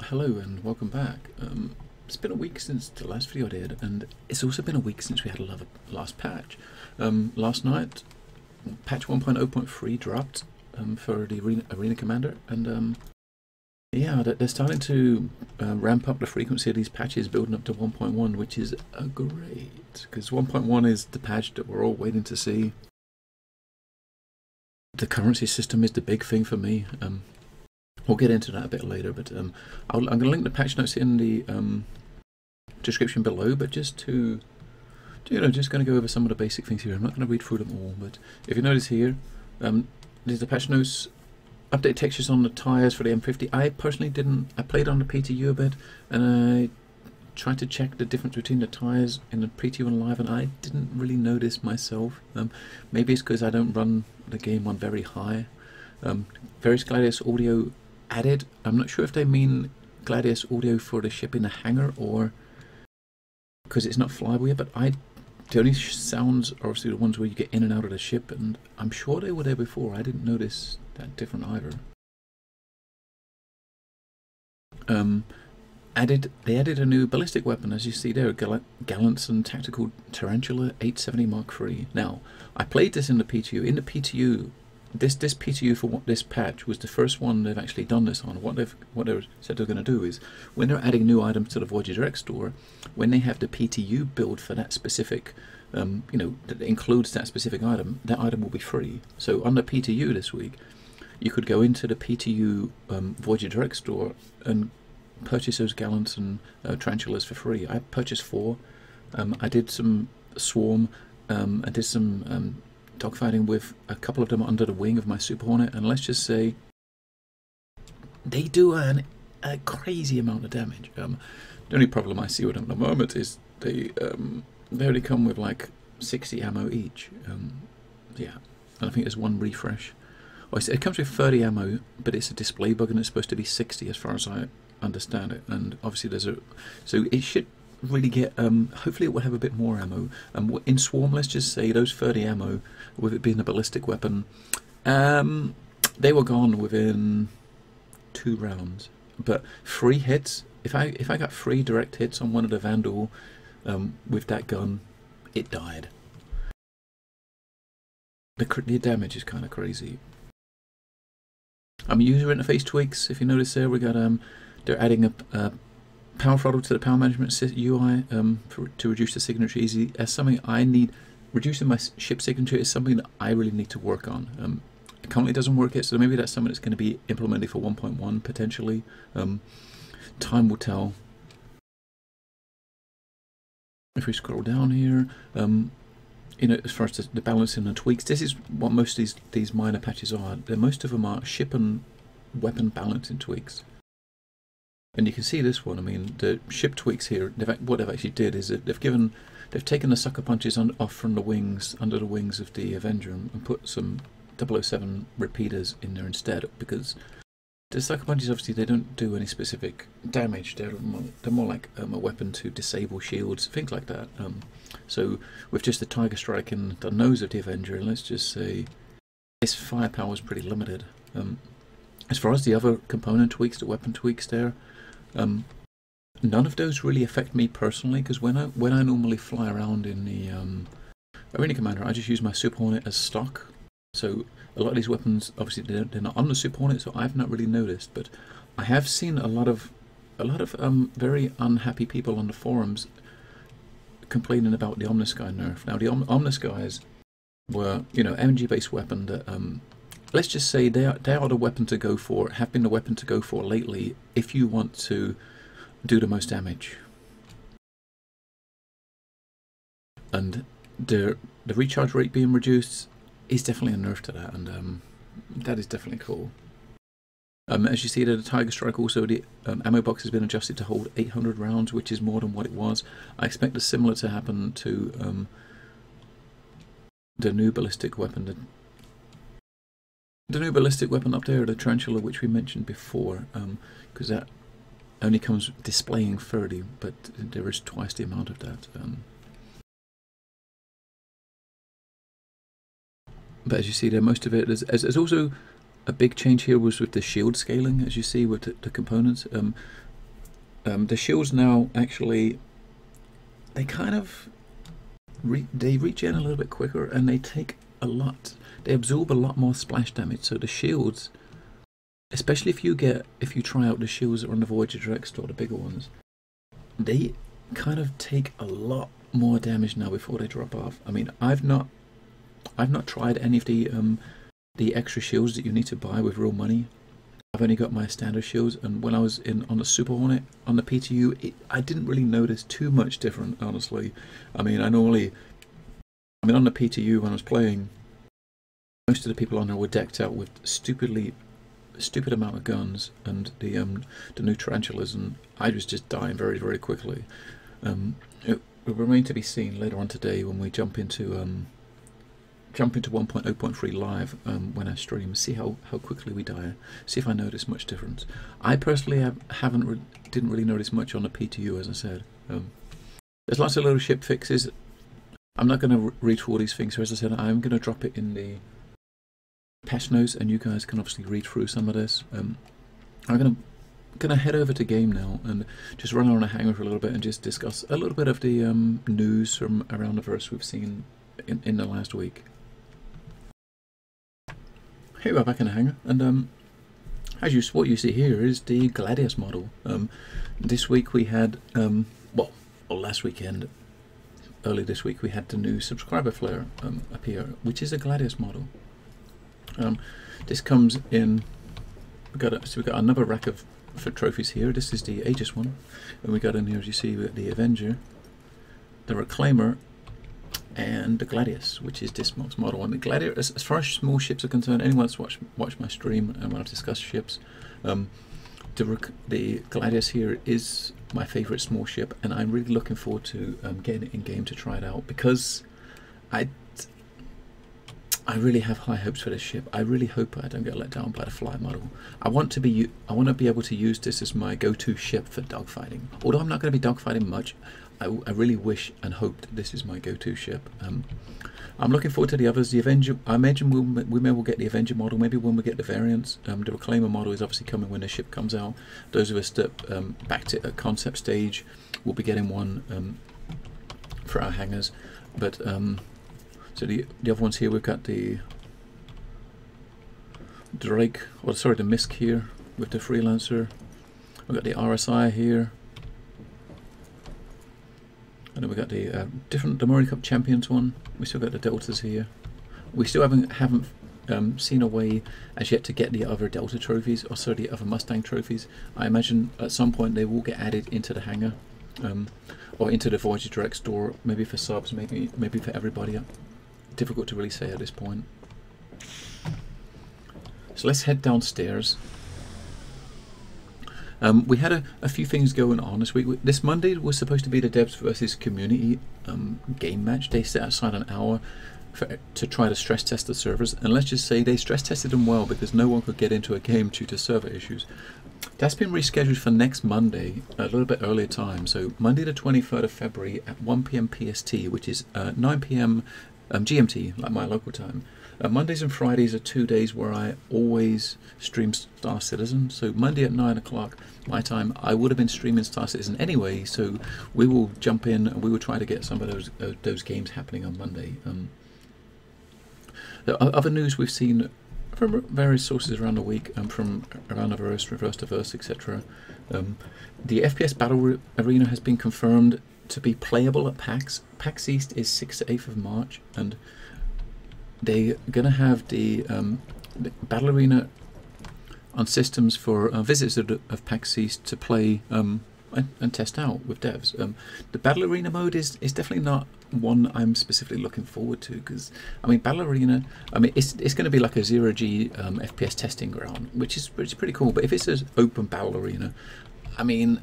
Hello and welcome back. It's been a week since the last video I did, and it's also been a week since we had a last patch. Last night, patch 1.0.3 dropped for the Arena Commander, and yeah, they're starting to ramp up the frequency of these patches, building up to 1.1, which is great, because 1.1 is the patch that we're all waiting to see. The currency system is the big thing for me. We'll get into that a bit later, but I'm going to link the patch notes in the description below, but just to just going to go over some of the basic things here. I'm not going to read through them all, but if you notice here, there's the patch notes, update textures on the tyres for the M50. I personally didn't, I played on the PTU a bit, and I tried to check the difference between the tyres in the PTU and live, and I didn't really notice myself. Maybe it's because I don't run the game on very high. Various Gladius audio added. I'm not sure if they mean Gladius audio for the ship in the hangar or because it's not flyable yet, but the only sounds are obviously the ones where you get in and out of the ship, and I'm sure they were there before. I didn't notice that different either. They added a new ballistic weapon, as you see there, Gallants and Tactical Tarantula 870 Mark III. Now, I played this in the PTU. In the PTU, this PTU for this patch was the first one they've actually done this on. What they've said they're going to do is, when they're adding new items to the Voyager Direct store, when they have the PTU build for that specific, that includes that specific item, that item will be free. So on the PTU this week, you could go into the PTU Voyager Direct store and purchase those Gallants and Tarantulas for free. I purchased 4. I did some Swarm. I did some dogfighting with a couple of them under the wing of my Super Hornet, and let's just say they do a crazy amount of damage. The only problem I see with them at the moment is they only come with like 60 ammo each. Yeah, and I think there's one refresh. Oh, it comes with 30 ammo, but it's a display bug and it's supposed to be 60 as far as I understand it, and obviously there's so it should really get, hopefully it will have a bit more ammo. In Swarm, let's just say those 30 ammo, with it being a ballistic weapon, they were gone within 2 rounds. But 3 hits, if I got 3 direct hits on one of the Vandal with that gun, it died. The damage is kind of crazy. User interface tweaks, if you notice there, we got they're adding a power throttle to the power management UI to reduce the signature easy. That's something I need. Reducing my ship signature is something that I really need to work on. It currently doesn't work yet, so maybe that's something that's going to be implemented for 1.1 potentially. Time will tell. If we scroll down here, as far as the balancing and tweaks, this is what most of these minor patches are. Most of them are ship and weapon balancing tweaks. And you can see this one. I mean, the ship tweaks here. What they've actually did is that they've taken the sucker punches off from the wings, under the wings of the Avenger, and put some 007 repeaters in there instead. Because the sucker punches, obviously, they don't do any specific damage. They're more like a weapon to disable shields, things like that. So with just the Tiger Strike in the nose of the Avenger, let's just say its firepower is pretty limited. As far as the other component tweaks, the weapon tweaks there. None of those really affect me personally, because when I normally fly around in the Arena Commander, I just use my Super Hornet as stock. So a lot of these weapons, obviously, they're not on the Super Hornet, so I've not really noticed. But I have seen a lot of very unhappy people on the forums complaining about the Omnisky nerf. Now the Omnisky's were MG-based weapon that let's just say they are the weapon to go for, have been the weapon to go for lately if you want to do the most damage. And the recharge rate being reduced is definitely a nerf to that, and that is definitely cool. As you see there, the Tiger Strike also, the ammo box has been adjusted to hold 800 rounds, which is more than what it was. I expect a similar to happen to the new ballistic weapon. The new ballistic weapon up there, the Tarantula, which we mentioned before, because that only comes displaying 30, but there is twice the amount of that. But as you see there, most of it, there's also a big change here was with the shield scaling, as you see with the components. the shields now actually, they kind of they regen a little bit quicker, and they they absorb a lot more splash damage. So the shields, especially if you try out the shields that are on the Voyager Direct Store, the bigger ones, they kind of take a lot more damage now before they drop off. I mean, I've not tried any of the extra shields that you need to buy with real money. I've only got my standard shields, and when I was on the Super Hornet on the PTU, I didn't really notice too much different, honestly. I mean, on the PTU when I was playing, most of the people on there were decked out with stupid amount of guns and the new tarantulas, and I was just dying very, very quickly. It will remain to be seen later on today when we jump into 1.0.3 live when I stream, see how quickly we die, see if I notice much difference. I personally didn't really notice much on the PTU, as I said. There's lots of little ship fixes. I'm not going to read through all these things, so as I said, I'm going to drop it in the patch notes, and you guys can obviously read through some of this. I'm going to head over to game now and just run around a hangar for a little bit and just discuss a little bit of the news from around the verse we've seen in the last week. Here we are back in the hangar, and what you see here is the Gladius model. This week we had, last weekend, early this week, we had the new subscriber flare appear, which is a Gladius model. This comes in. We've got another rack for trophies here. This is the Aegis one, and we got in here, as you see, the Avenger, the Reclaimer, and the Gladius, which is this model. And the Gladius, as far as small ships are concerned, anyone that's watched my stream and when I've discussed ships, the Gladius here is my favourite small ship, and I'm really looking forward to getting it in game to try it out, because I really have high hopes for this ship. I really hope I don't get let down by the fly model. I want to be able to use this as my go-to ship for dogfighting. Although I'm not going to be dogfighting much, I really wish and hope that this is my go-to ship. I'm looking forward to the others. The Avenger, I imagine we may well get the Avenger model, maybe when we get the variants. The Reclaimer model is obviously coming when the ship comes out. Those of us that backed it at concept stage will be getting one for our hangars. But so the other ones here, we've got the Drake, the Misk here with the Freelancer. We've got the RSI here. And then we got the Murray Cup Champions one. We still got the Deltas here. We still haven't seen a way as yet to get the other Delta trophies, or sorry, the other Mustang trophies. I imagine at some point they will get added into the hangar, or into the Voyager Direct Store. Maybe for subs, maybe for everybody. Difficult to really say at this point. So let's head downstairs. We had a few things going on this week. This Monday was supposed to be the devs versus community game match. They set aside an hour to try to stress test the servers, and let's just say they stress tested them well, because no one could get into a game due to server issues. That's been rescheduled for next Monday, a little bit earlier time. So Monday the 23rd of February at 1 PM PST, which is 9 PM GMT, like my local time. Mondays and Fridays are 2 days where I always stream Star Citizen. So Monday at 9 o'clock my time, I would have been streaming Star Citizen anyway. So we will jump in and we will try to get some of those games happening on Monday. The other news we've seen from various sources around the week, from around the verse, reverse to verse, etc. The FPS Battle Arena has been confirmed to be playable at PAX. PAX East is 6th to 8th of March, and they're going to have the Battle Arena on systems for visitors of PAX East to play and test out with devs. The Battle Arena mode is definitely not one I'm specifically looking forward to, because I mean, Battle Arena, I mean, it's going to be like a 0G FPS testing ground, which is pretty cool. But if it's an open Battle Arena, I mean,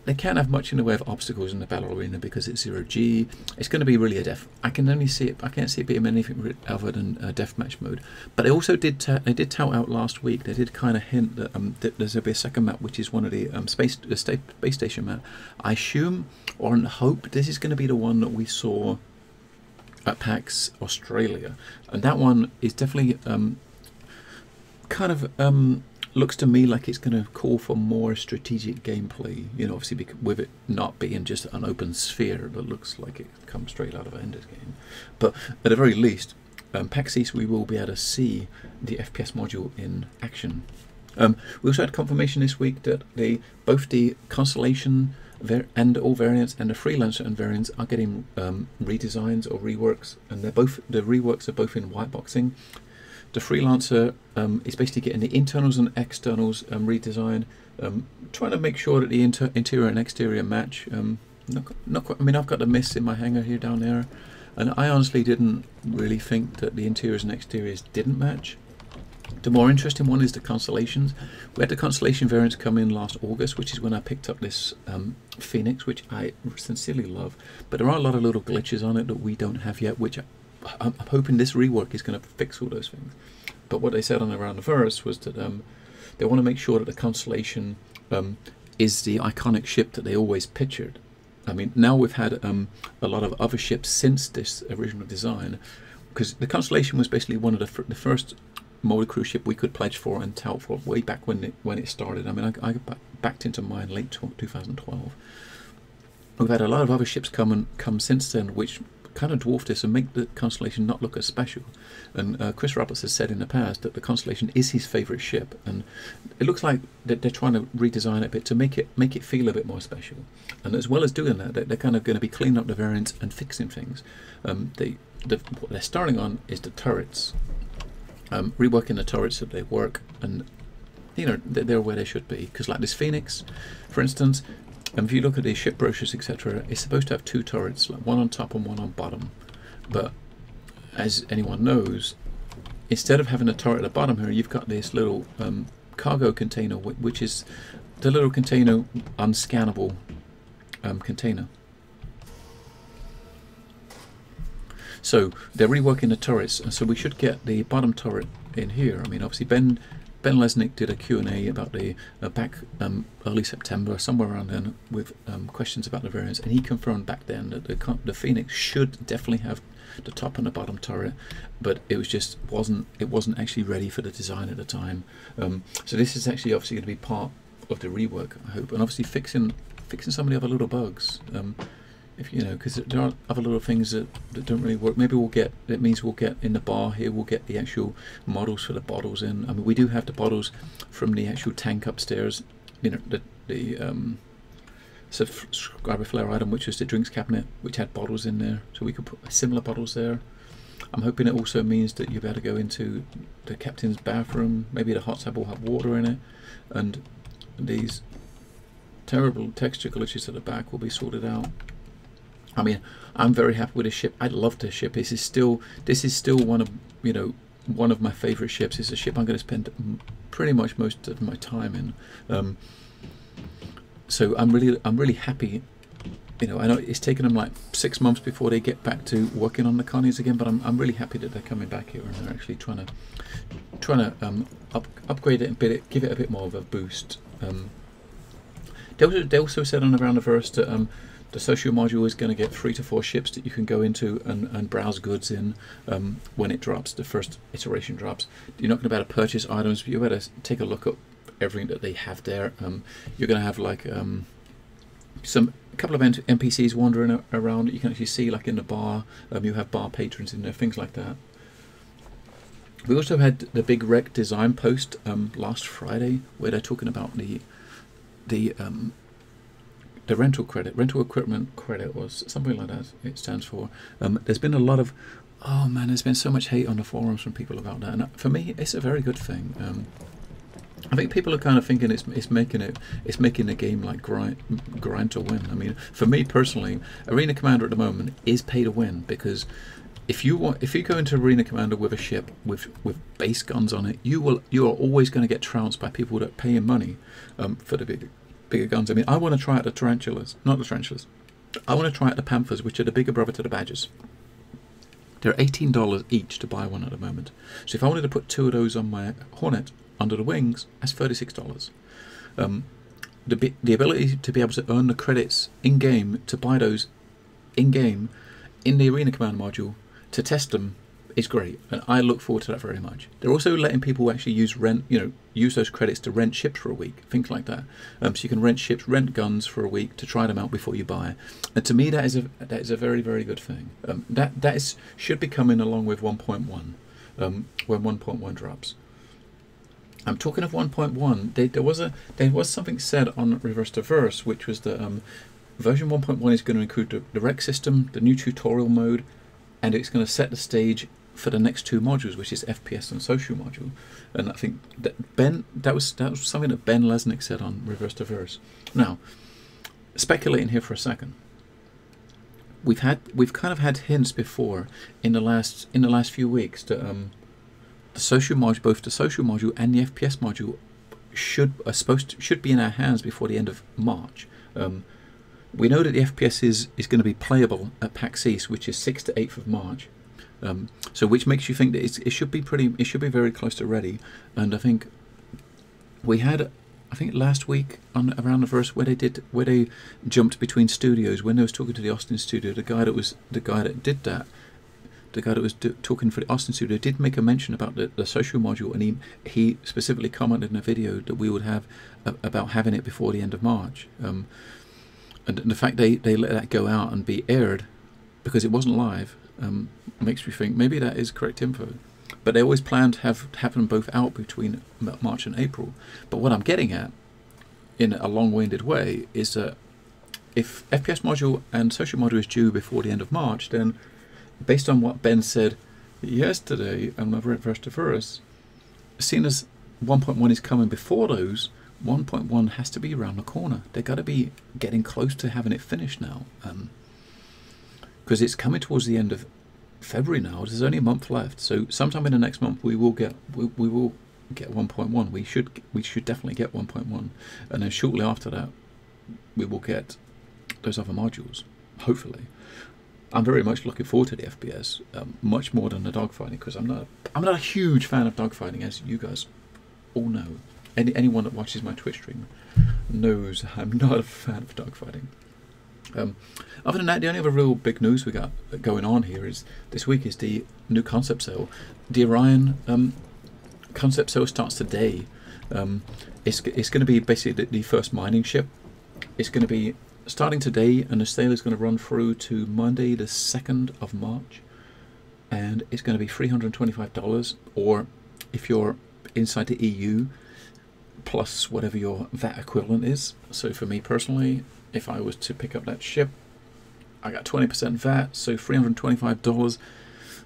they can't have much in the way of obstacles in the Battle Arena because it's 0G. It's going to be really a I can't see it being anything other than a deathmatch mode. But they also did tout out last week. They did kind of hint that there's going to be a second map, which is one of the space station map. I assume or hope this is going to be the one that we saw at PAX Australia, and that one is definitely kind of looks to me like it's going to call for more strategic gameplay. You know, obviously with it not being just an open sphere that looks like it comes straight out of an Ender's Game. But at the very least, PAX AC, we will be able to see the FPS module in action. We also had confirmation this week that both the Constellation and all variants and the Freelancer and variants are getting redesigns or reworks, and the reworks are both in white boxing. The Freelancer is basically getting the internals and externals redesigned, trying to make sure that the interior and exterior match. Not quite, I mean, I've got the mists in my hangar here down there, and I honestly didn't really think that the interiors and exteriors didn't match. The more interesting one is the Constellations. We had the Constellation variants come in last August, which is when I picked up this Phoenix, which I sincerely love. But there are a lot of little glitches on it that we don't have yet, which I'm hoping this rework is going to fix all those things. But what they said on Around the Verse was that they want to make sure that the Constellation is the iconic ship that they always pictured. I mean, now we've had a lot of other ships since this original design, because the Constellation was basically one of the first motor cruise ship we could pledge for and tout for way back when it started. I mean, I backed into mine late 2012. We've had a lot of other ships come since then, which kind of dwarf this and make the Constellation not look as special. And Chris Roberts has said in the past that the Constellation is his favourite ship, and it looks like that they're trying to redesign it a bit to make it feel a bit more special. And as well as doing that, they're kind of going to be cleaning up the variants and fixing things. What they're starting on is the turrets, reworking the turrets so they work, and you know they're where they should be. Because like this Phoenix, for instance. And if you look at the ship brochures, etc., it's supposed to have two turrets, like one on top and one on bottom. But as anyone knows, instead of having a turret at the bottom here, you've got this little cargo container, which is the little container, unscannable container. So they're reworking the turrets, and so we should get the bottom turret in here. I mean, obviously Ben Lesnick did a Q&A about the back early September, somewhere around then, with questions about the variants, and he confirmed back then that the Phoenix should definitely have the top and the bottom turret, but it wasn't actually ready for the design at the time. So this is actually obviously going to be part of the rework, I hope, and obviously fixing some of the other little bugs. If you know, because there are other little things that don't really work. Maybe it means we'll get in the bar here, we'll get the actual models for the bottles in. I mean, we do have the bottles from the actual tank upstairs, you know, the subscriber flare item, which was the drinks cabinet, which had bottles in there, so we could put similar bottles there. I'm hoping it also means that you'll be able to go into the captain's bathroom, maybe the hot tub will have water in it, and these terrible texture glitches at the back will be sorted out. I mean, I'm very happy with this ship. I love this ship. This is still one of my favourite ships. It's a ship I'm going to spend pretty much most of my time in. So I'm really happy. You know, I know it's taken them like 6 months before they get back to working on the Connies again, but I'm really happy that they're coming back here and they're actually trying to upgrade it and give it a bit more of a boost. They also said on Around the Verse that the social module is going to get 3 to 4 ships that you can go into and browse goods in when it drops, the first iteration drops. You're not going to be able to purchase items, but you're better take a look at everything that they have there. You're going to have like a couple of NPCs wandering around that you can actually see, like in the bar. You have bar patrons in there, things like that. We also had the big rec design post last Friday, where they're talking about the rental equipment credit, or something like that it stands for. There's been a lot of, oh man, there's been so much hate on the forums from people about that, and for me it's a very good thing. I think people are kind of thinking it's making the game like grind to win. I mean, for me personally, Arena Commander at the moment is pay to win, because if you go into Arena Commander with a ship with base guns on it, you are always going to get trounced by people that are paying money for the bigger guns. I mean, I want to try out the tarantulas, not the tarantulas. I want to try out the Panthers, which are the bigger brother to the Badgers. They're $18 each to buy one at the moment. So if I wanted to put 2 of those on my Hornet under the wings, that's $36. The ability to be able to earn the credits in game to buy those in game in the Arena Command module to test them is great, and I look forward to that very much. They're also letting people actually use use those credits to rent ships for a week, things like that. So you can rent ships, rent guns for a week to try them out before you buy. And to me, that is a very, very good thing. Should be coming along with 1.1 when 1.1 drops. I'm talking of 1.1. There was something said on Reverse to Verse, which was that version 1.1 is going to include the rec system, the new tutorial mode, and it's going to set the stage for the next two modules, which is FPS and social module. And I think that was something that Ben Lesnick said on Reverse to Verse. Now, speculating here for a second, we've kind of had hints before in the last few weeks that the social module, both the social module and the FPS module, should be in our hands before the end of March. We know that the FPS is going to be playable at PAX East, which is 6th to 8th of March. So which makes you think that it should be very close to ready. And I think we had, last week around the verse where they jumped between studios when they was talking to the Austin studio. The guy that was talking for the Austin studio did make a mention about the social module, and he specifically commented in a video that we would have about having it before the end of March. And the fact they let that go out and be aired because it wasn't live makes me think maybe that is correct info. But they always plan to have them both out between March and April. But what I'm getting at, in a long-winded way, is that if FPS module and social module is due before the end of March, then based on what Ben said yesterday on Reverse to Verse, seeing as 1.1 is coming before those, 1.1 has to be around the corner. They've got to be getting close to having it finished now, because it's coming towards the end of February now. There's only a month left, so sometime in the next month we will get 1.1. We should definitely get 1.1, and then shortly after that we will get those other modules, hopefully. I'm very much looking forward to the FPS, much more than the dogfighting, because I'm not a huge fan of dogfighting, as you guys all know. Anyone that watches my Twitch stream knows I'm not a fan of dogfighting. Other than that, the only other real big news we got going on here is this week is the new concept sale. The Orion concept sale starts today. It's going to be basically the first mining ship. It's going to be starting today, and the sale is going to run through to Monday the 2nd of March, and it's going to be $325, or if you're inside the EU, plus whatever your VAT equivalent is. So for me personally, if I was to pick up that ship, I got 20% VAT, so $325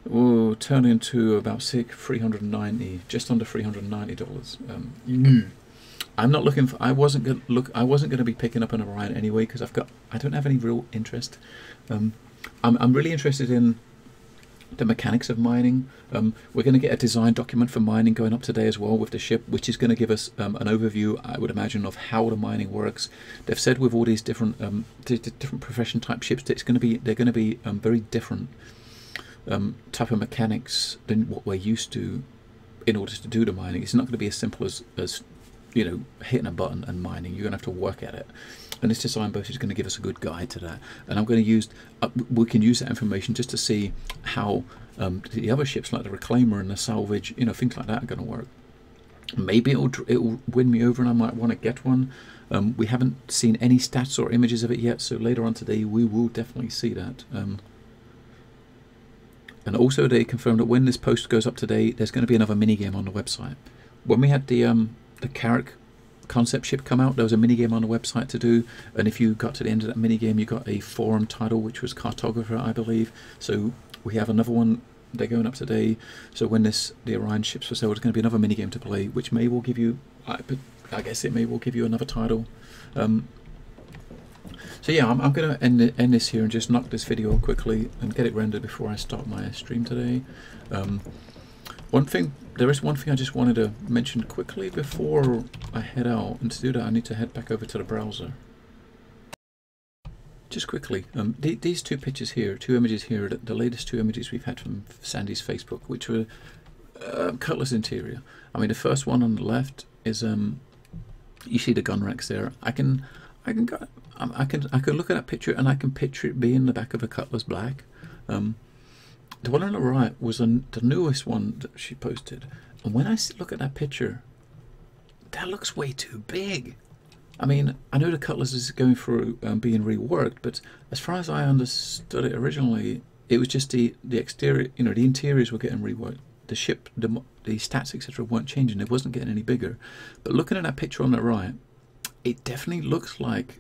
will turn into about $390, just under $390. I'm not looking for. I wasn't going to be picking up an Orion anyway, because I don't have any real interest. I'm really interested in the mechanics of mining. We're going to get a design document for mining going up today as well with the ship, which is going to give us an overview, I would imagine, of how the mining works. They've said with all these different profession type ships that they're going to be very different type of mechanics than what we're used to in order to do the mining. It's not going to be as simple as hitting a button and mining. You're going to have to work at it. And this design boat is going to give us a good guide to that. And I'm going to use, we can use that information just to see how the other ships like the Reclaimer and the Salvage, things like that are going to work. Maybe it'll win me over and I might want to get one. We haven't seen any stats or images of it yet, so later on today we will definitely see that. And also they confirmed that when this post goes up today, there's going to be another minigame on the website. When we had the Carrack concept ship come out, there was a minigame on the website to do, and if you got to the end of that minigame, you got a forum title, which was Cartographer, I believe. So we have another one, they're going up today. So when the Orion ships for sale, there's going to be another minigame to play, which may well give you, I guess it may well give you another title. So yeah, I'm going to end this here and just knock this video quickly and get it rendered before I start my stream today. There is one thing I just wanted to mention quickly before I head out, and to do that I need to head back over to the browser. Just quickly, these two pictures here, two images here, the latest two images we've had from Sandy's Facebook, which were Cutlass interior. I mean, the first one on the left is you see the gun racks there. I can look at that picture and I can picture it being the back of a Cutlass Black. The one on the right was the newest one that she posted, and when I look at that picture, that looks way too big. I mean, I know the Cutlass is going through being reworked, but as far as I understood it originally, it was just the exterior, you know, the interiors were getting reworked. The ship, the stats, etc. weren't changing. It wasn't getting any bigger. But looking at that picture on the right, it definitely looks like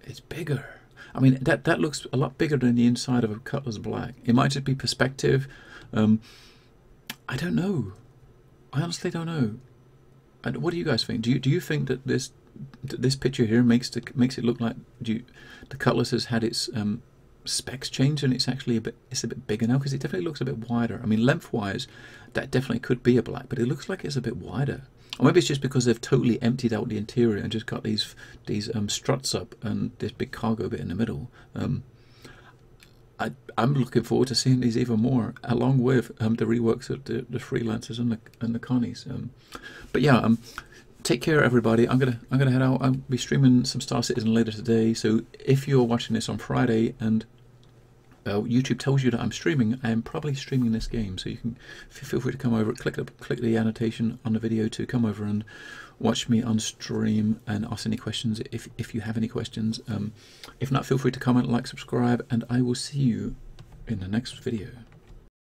it's bigger. I mean, that looks a lot bigger than the inside of a Cutlass Black. It might just be perspective. I don't know. I honestly don't know. And what do you guys think? Do you think that this picture here makes it look like the Cutlass has had its specs changed and it's actually a bit bigger now? Because it definitely looks a bit wider. I mean, lengthwise, that definitely could be a black, but it looks like it's a bit wider. Or maybe it's just because they've totally emptied out the interior and just got these struts up and this big cargo bit in the middle. I'm looking forward to seeing these even more, along with the reworks of the freelancers and the Connies. But yeah, take care, everybody. I'm gonna head out. I'll be streaming some Star Citizen later today. So if you're watching this on Friday and YouTube tells you that I'm streaming, I am probably streaming this game. So you can feel free to come over, click the annotation on the video to come over and watch me on stream and ask any questions if you have any questions. If not, feel free to comment, like, subscribe, and I will see you in the next video.